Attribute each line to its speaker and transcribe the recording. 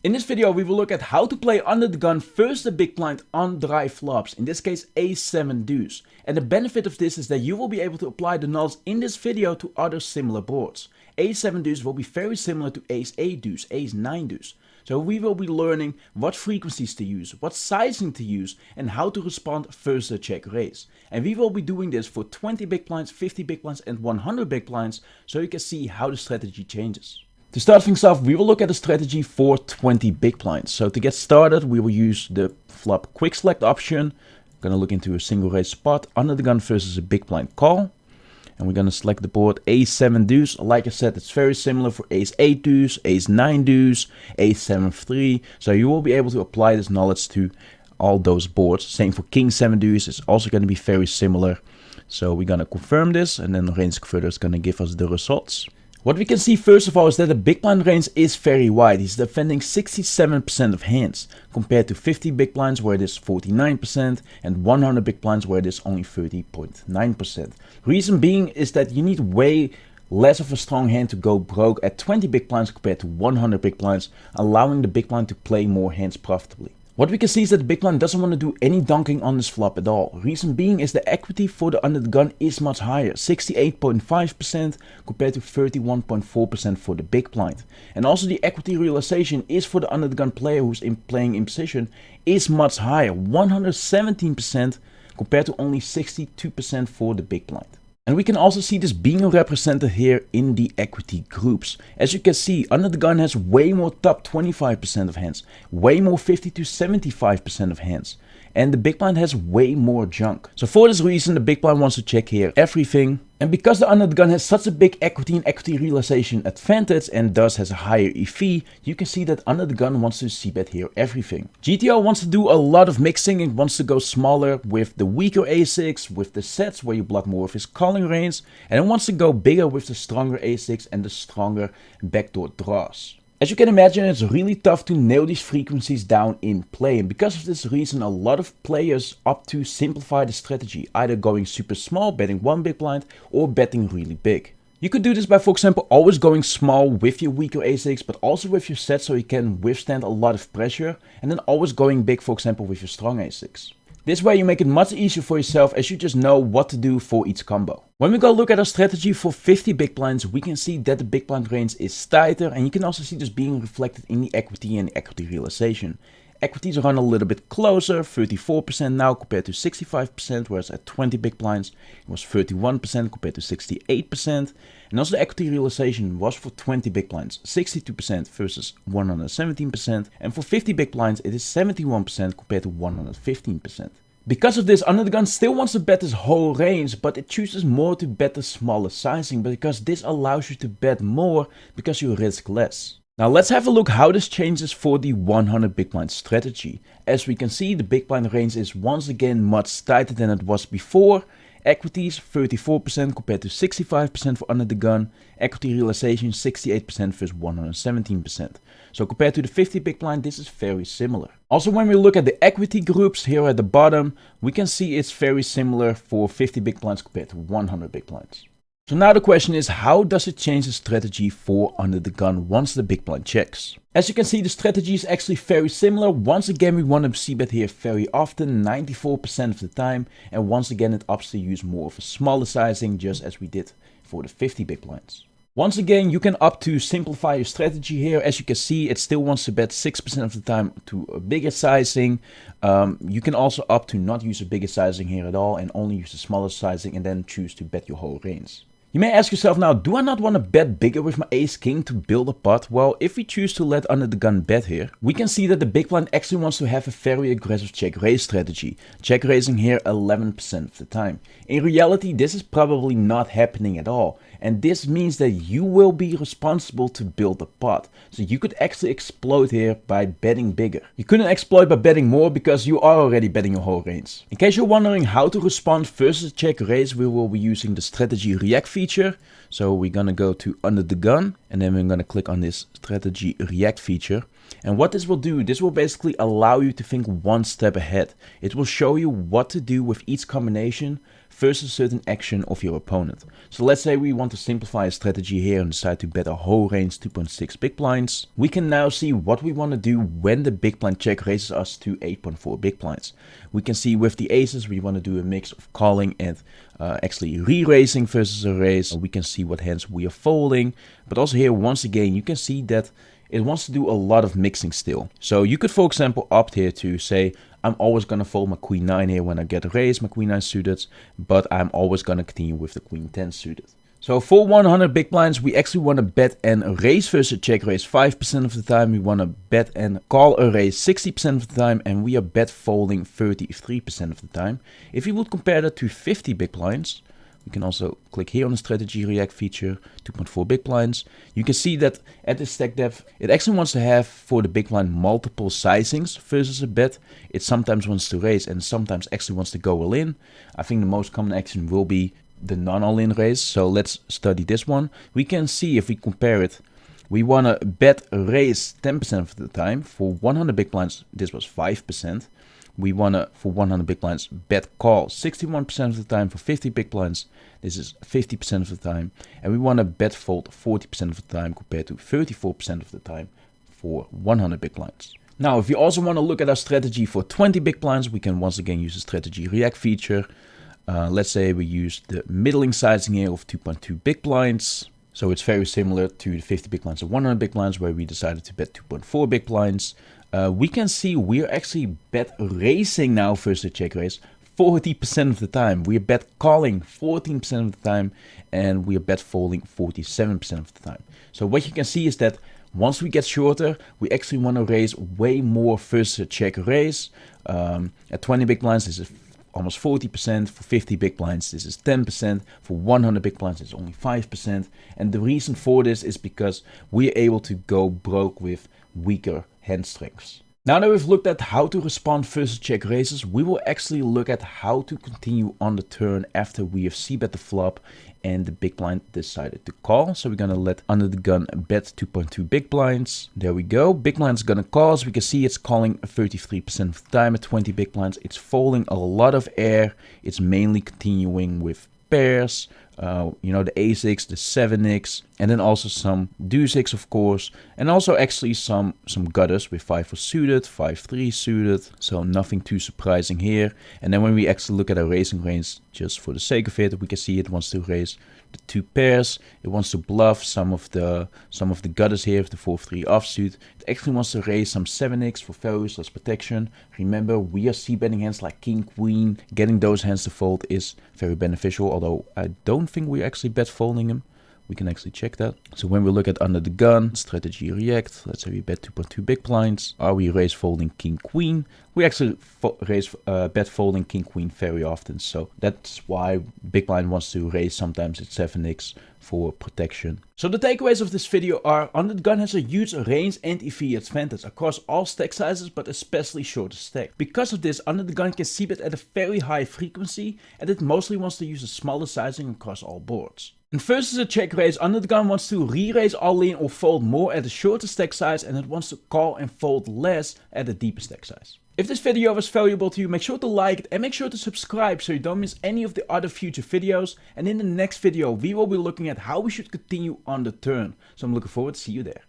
Speaker 1: In this video we will look at how to play under the gun first the big blind on dry flops, in this case ace-7 deuce. And the benefit of this is that you will be able to apply the knowledge in this video to other similar boards. Ace-7 deuce will be very similar to ace-8 deuce, ace-9 deuce. So we will be learning what frequencies to use, what sizing to use, and how to respond first the check raise. And we will be doing this for 20 big blinds, 50 big blinds and 100 big blinds, so you can see how the strategy changes. To start things off, we will look at a strategy for 20 big blinds. So to get started, we will use the flop quick select option. I'm gonna look into a single raise spot, under the gun versus a big blind call. And we're gonna select the board ace-7 deuce. Like I said, it's very similar for ace-8 deuce, ace-9 deuce, ace-7 3. So you will be able to apply this knowledge to all those boards. Same for king-7 deuce, it's also gonna be very similar. So we're gonna confirm this, and then the range converter is gonna give us the results. What we can see first of all is that the big blind range is very wide. He's defending 67% of hands, compared to 50 big blinds where it is 49% and 100 big blinds where it is only 30.9%. Reason being is that you need way less of a strong hand to go broke at 20 big blinds compared to 100 big blinds, allowing the big blind to play more hands profitably. What we can see is that the big blind doesn't want to do any donking on this flop at all. Reason being is the equity for the under the gun is much higher, 68.5% compared to 31.4% for the big blind. And also the equity realization is for the under the gun player who's playing in position is much higher, 117% compared to only 62% for the big blind. And we can also see this being represented here in the equity groups. As you can see, under the gun has way more top 25% of hands, way more 50 to 75% of hands. And the big blind has way more junk. So for this reason, the big blind wants to check here everything. And because the under the gun has such a big equity and equity realization advantage and thus has a higher EV, you can see that under the gun wants to c-bet here everything. GTO wants to do a lot of mixing and wants to go smaller with the weaker a6, with the sets where you block more of his calling range, and it wants to go bigger with the stronger a6 and the stronger backdoor draws. As you can imagine, it's really tough to nail these frequencies down in play, and because of this reason a lot of players opt to simplify the strategy, either going super small, betting one big blind, or betting really big. You could do this by, for example, always going small with your weaker a6, but also with your set so you can withstand a lot of pressure, and then always going big, for example, with your strong a6. This way you make it much easier for yourself as you just know what to do for each combo. When we go look at our strategy for 50 big blinds, we can see that the big blind range is tighter, and you can also see this being reflected in the equity and the equity realization. Equities run a little bit closer, 34% now compared to 65%, whereas at 20 big blinds it was 31% compared to 68%. And also the equity realization was for 20 big blinds, 62% versus 117%, and for 50 big blinds it is 71% compared to 115%. Because of this, under the gun still wants to bet this whole range, but it chooses more to bet the smaller sizing, but because this allows you to bet more because you risk less. Now let's have a look how this changes for the 100 big blind strategy. As we can see, the big blind range is once again much tighter than it was before. Equities 34% compared to 65% for under the gun. Equity realization 68% versus 117%. So compared to the 50 big blind, this is very similar. Also, when we look at the equity groups here at the bottom, we can see it's very similar for 50 big blinds compared to 100 big blinds. So now the question is, how does it change the strategy for under the gun once the big blind checks? As you can see, the strategy is actually very similar. Once again, we want to c-bet here very often, 94% of the time. And once again, it opts to use more of a smaller sizing, just as we did for the 50 big blinds. Once again, you can opt to simplify your strategy here. As you can see, it still wants to bet 6% of the time to a bigger sizing. You can also opt to not use a bigger sizing here at all and only use a smaller sizing and then choose to bet your whole range. You may ask yourself now, do I not want to bet bigger with my ace-king to build a pot? Well, if we choose to let under the gun bet here, we can see that the big blind actually wants to have a very aggressive check-raise strategy. Check raising here 11% of the time. In reality, this is probably not happening at all. And this means that you will be responsible to build the pot. So you could actually exploit here by betting bigger. You couldn't exploit by betting more because you are already betting your whole range. In case you're wondering how to respond versus check raise, we will be using the strategy react feature. So we're gonna go to under the gun and then we're gonna click on this strategy react feature. And what this will do, this will basically allow you to think one step ahead. It will show you what to do with each combination versus a certain action of your opponent. So let's say we want to simplify a strategy here and decide to bet a whole range 2.6 big blinds. We can now see what we want to do when the big blind check raises us to 8.4 big blinds. We can see with the aces we want to do a mix of calling and actually re-raising versus a raise. We can see what hands we are folding, but also here once again you can see that it wants to do a lot of mixing still. So you could, for example, opt here to say, I'm always going to fold my queen 9 here when I get a raise, my queen 9 suited, but I'm always going to continue with the queen 10 suited. So for 100 big blinds, we actually want to bet and raise versus check raise 5% of the time. We want to bet and call a raise 60% of the time, and we are bet folding 33% of the time. If you would compare that to 50 big blinds, you can also click here on the strategy react feature, 2.4 big blinds. You can see that at the stack depth, it actually wants to have for the big blind multiple sizings versus a bet. It sometimes wants to raise and sometimes actually wants to go all in. I think the most common action will be the non-all-in raise. So let's study this one. We can see if we compare it, we want to bet raise 10% of the time. For 100 big blinds, this was 5%. We want to, for 100 big blinds, bet call 61% of the time. For 50 big blinds, this is 50% of the time. And we want to bet fold 40% of the time compared to 34% of the time for 100 big blinds. Now, if you also want to look at our strategy for 20 big blinds, we can once again use the strategy react feature. Let's say we use the middling sizing here of 2.2 big blinds. So it's very similar to the 50 big blinds and 100 big blinds where we decided to bet 2.4 big blinds. We can see we're actually bet raising now versus check raise 40% of the time. We are bet calling 14% of the time, and we are bet folding 47% of the time. So what you can see is that once we get shorter, we actually want to raise way more versus check raise. At 20 big blinds, this is almost 40%. For 50 big blinds, this is 10%. For 100 big blinds, it's only 5%. And the reason for this is because we're able to go broke with weaker hand strengths. Now that we've looked at how to respond versus check raises, we will actually look at how to continue on the turn after we have c-bet the flop and the big blind decided to call. So we're going to let under the gun bet 2.2 big blinds. There we go. Big blind's going to call. As we can see, it's calling 33% of the time at 20 big blinds. It's folding a lot of air. It's mainly continuing with pairs, you know, the a6, the 7x, and then also some deuce-x, of course, and also actually some gutters with 5-4 suited, 5-3 suited, so nothing too surprising here. And then when we actually look at our raising range, just for the sake of it, we can see it wants to raise the 2 pairs. It wants to bluff some of the gutters here with the 4-3 offsuit. It actually wants to raise some 7x for values as protection. Remember, we are c-betting hands like king, queen. Getting those hands to fold is very beneficial, although I don't think we're actually bet folding them. We can actually check that. So when we look at under the gun, strategy react, let's say we bet 2.2 big blinds. Are we raise folding king queen? We actually bet folding king queen very often. So that's why big blind wants to raise sometimes at 7x for protection. So the takeaways of this video are: under the gun has a huge range and EV advantage across all stack sizes, but especially shorter stack. Because of this, under the gun can c-bet at a very high frequency, and it mostly wants to use a smaller sizing across all boards. And versus a check raise, under the gun wants to re-raise all in or fold more at a shorter stack size, and it wants to call and fold less at a deeper stack size. If this video was valuable to you, make sure to like it and make sure to subscribe so you don't miss any of the other future videos. And in the next video, we will be looking at how we should continue on the turn. So I'm looking forward to see you there.